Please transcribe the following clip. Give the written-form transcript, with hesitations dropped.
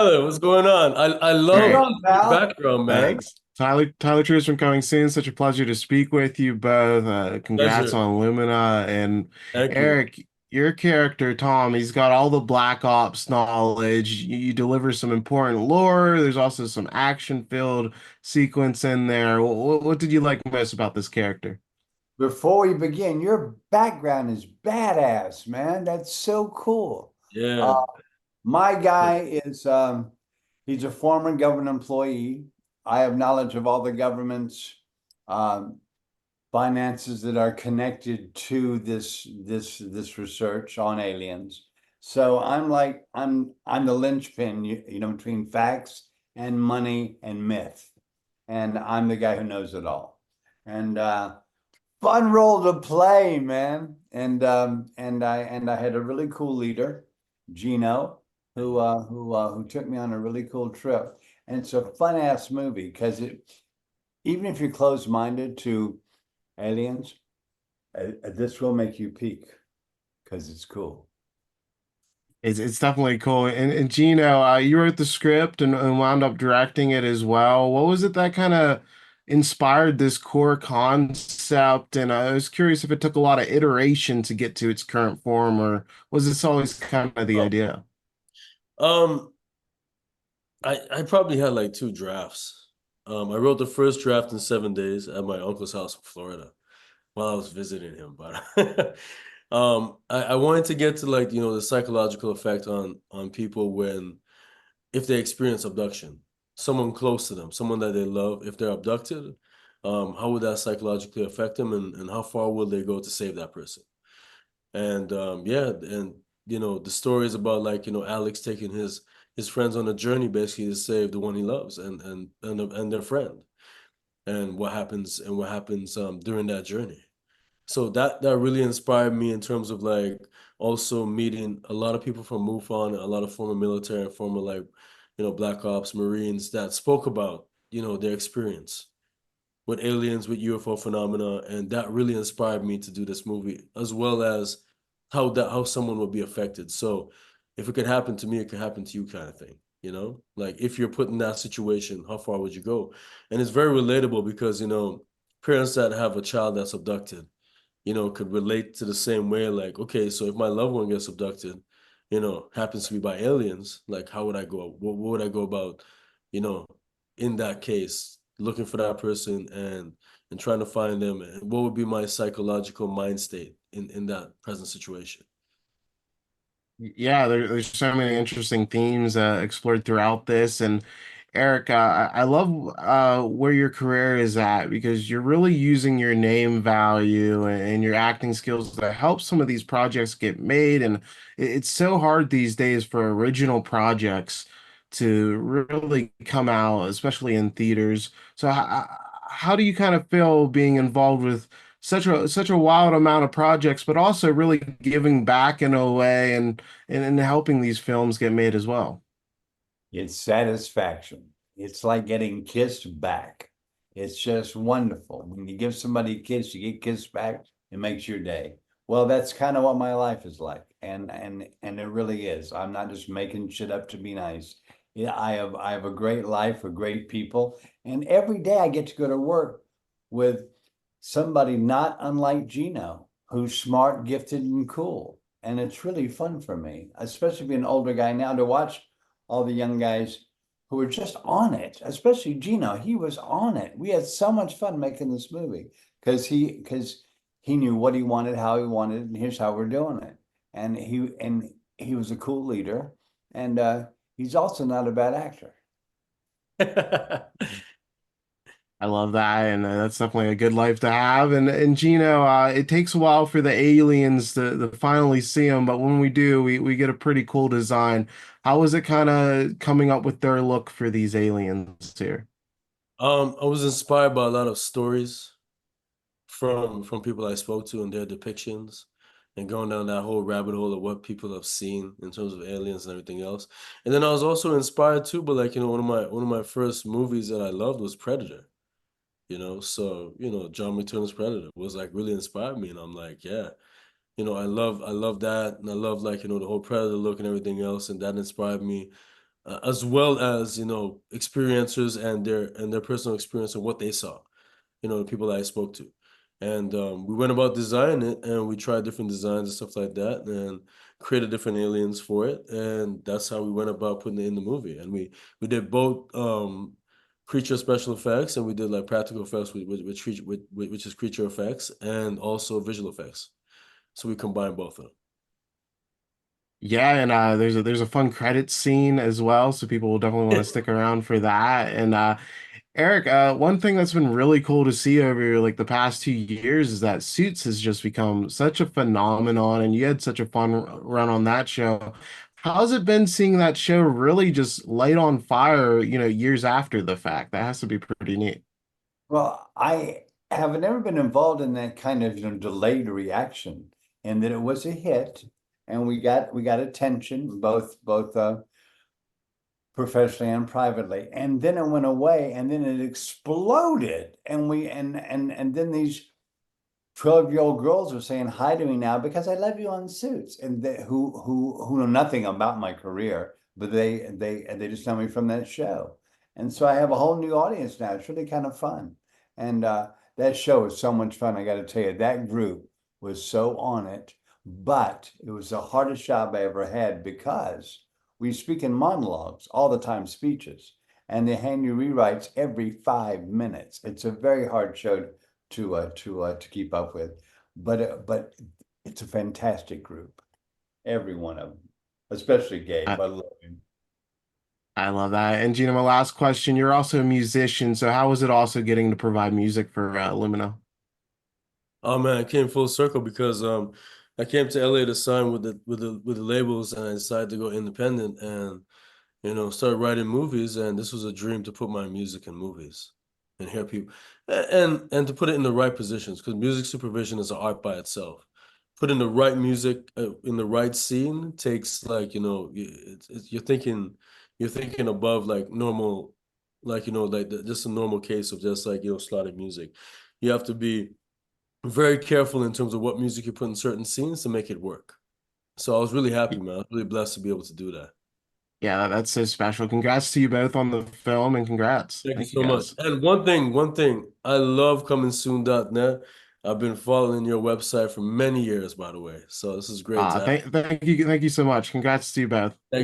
Tyler, what's going on? I How you love doing, your pal? background, man. Thanks. Tyler Treese from Coming Soon. Such a pleasure to speak with you both. Congrats Pleasure. on Lumina. And Thank you. Eric, your character, Tom, he's got all the Black Ops knowledge. You deliver some important lore. There's also some action-filled sequence in there. What did you like most about this character? Before we begin, your background is badass, man. That's so cool. Uh, Yeah. my guy is he's a former government employee. I have knowledge of all the government's um, finances that are connected to this research on aliens. So I'm the linchpin, you know, between facts and money and myth, and I'm the guy who knows it all. And fun role to play, man. And I had a really cool leader, Gino, who took me on a really cool trip. And it's a fun ass movie because it even if you're closed minded to aliens, this will make you peak because it's cool. It's definitely cool. And Gino, you wrote the script and wound up directing it as well. What was it that kind of inspired this core concept? And I was curious if it took a lot of iteration to get to its current form, or was this always kind of the Oh. idea? Um, I probably had like two drafts. I wrote the first draft in 7 days at my uncle's house in Florida while I was visiting him. But I wanted to get to like, the psychological effect on people when if they experience abduction, someone close to them, someone that they love, if they're abducted, how would that psychologically affect them and how far will they go to save that person? And yeah, and the story is about like, Alex taking his friends on a journey basically to save the one he loves and their friend and what happens during that journey. So that really inspired me in terms of like also meeting a lot of people from MUFON, a lot of former military and former like, Black Ops, Marines that spoke about, their experience with aliens, with UFO phenomena, and that really inspired me to do this movie, as well as how someone would be affected. So if it could happen to me, it could happen to you kind of thing, Like if you're put in that situation, how far would you go? And it's very relatable because, parents that have a child that's abducted could relate to the same way. Like, okay, so if my loved one gets abducted, happens to be by aliens, like, how would I go? What would I go about, you know, in that case, looking for that person and trying to find them? And what would be my psychological mind state in that present situation? Yeah, there's so many interesting themes explored throughout this. And Eric, I love where your career is at because you're really using your name value and your acting skills to help some of these projects get made. And it's so hard these days for original projects to really come out, especially in theaters. So how do you kind of feel being involved with such a wild amount of projects, but also really giving back in a way and helping these films get made as well? It's satisfaction. It's like getting kissed back. It's just wonderful. When you give somebody a kiss, you get kissed back, it makes your day. Well, that's kind of what my life is like. And it really is. I'm not just making shit up to be nice. Yeah, I have a great life with great people. And every day I get to go to work with somebody not unlike Gino, who's smart, gifted, and cool. And it's really fun for me, especially being an older guy now, to watch all the young guys who were just on it, especially Gino. He was on it. We had so much fun making this movie because he knew what he wanted, how he wanted, and here's how we're doing it. And he was a cool leader, and he's also not a bad actor. I love that, and that's definitely a good life to have. And Gino, it takes a while for the aliens to finally see them, but when we do, we get a pretty cool design. How was it kind of coming up with their look for these aliens here? I was inspired by a lot of stories from people I spoke to and their depictions and going down that whole rabbit hole of what people have seen in terms of aliens and everything else. And then I was also inspired too, but like, one of my first movies that I loved was Predator. So John McTiernan Predator was like really inspired me, and I'm like, yeah, I love that, and I love like the whole Predator look and everything else, and that inspired me as well as, you know, experiencers and their personal experience of what they saw, you know, the people that I spoke to. And we went about designing it, and we tried different designs and stuff like that, and created different aliens for it. And that's how we went about putting it in the movie. And we did both creature special effects, and we did like practical effects which is creature effects, and also visual effects. So we combined both of them. Yeah, and there's a fun credit scene as well, so people will definitely want to stick around for that. And Eric, one thing that's been really cool to see over like the past 2 years is that Suits has just become such a phenomenon, and you had such a fun run on that show. How's it been seeing that show really just light on fire, years after the fact? That has to be pretty neat. Well, I have never been involved in that kind of, delayed reaction, and that it was a hit, and we got attention both professionally and privately, and then it went away, and then it exploded, and then these 12-year-old girls are saying hi to me now because I love you on Suits, and who know nothing about my career, but they just know me from that show. And so I have a whole new audience now. It's really kind of fun. And that show was so much fun. I got to tell you, that group was so on it, but it was the hardest job I ever had because we speak in monologues all the time, speeches, and they hand you rewrites every 5 minutes. It's a very hard show to keep up with, but it's a fantastic group, every one of them, especially Gabe. I love him. I love that. And Gina, my last question, you're also a musician, so how was it also getting to provide music for Lumina? Oh man, I came full circle because I came to LA to sign with the labels, and I decided to go independent and, you know, start writing movies. And this was a dream to put my music in movies and hear people, and to put it in the right positions, because music supervision is an art by itself. Putting the right music in the right scene takes, like, you know, you're thinking above like normal, like, you know, like just a normal case of just like, you know, slotted music. You have to be very careful in terms of what music you put in certain scenes to make it work. So I was really happy, man. I was really blessed to be able to do that. Yeah, that's so special. Congrats to you both on the film and congrats. Thank you Thank you so much. guys. And one thing, I love comingsoon.net. I've been following your website for many years, by the way. So this is great to have. Thank you so much. Congrats to you both. Thank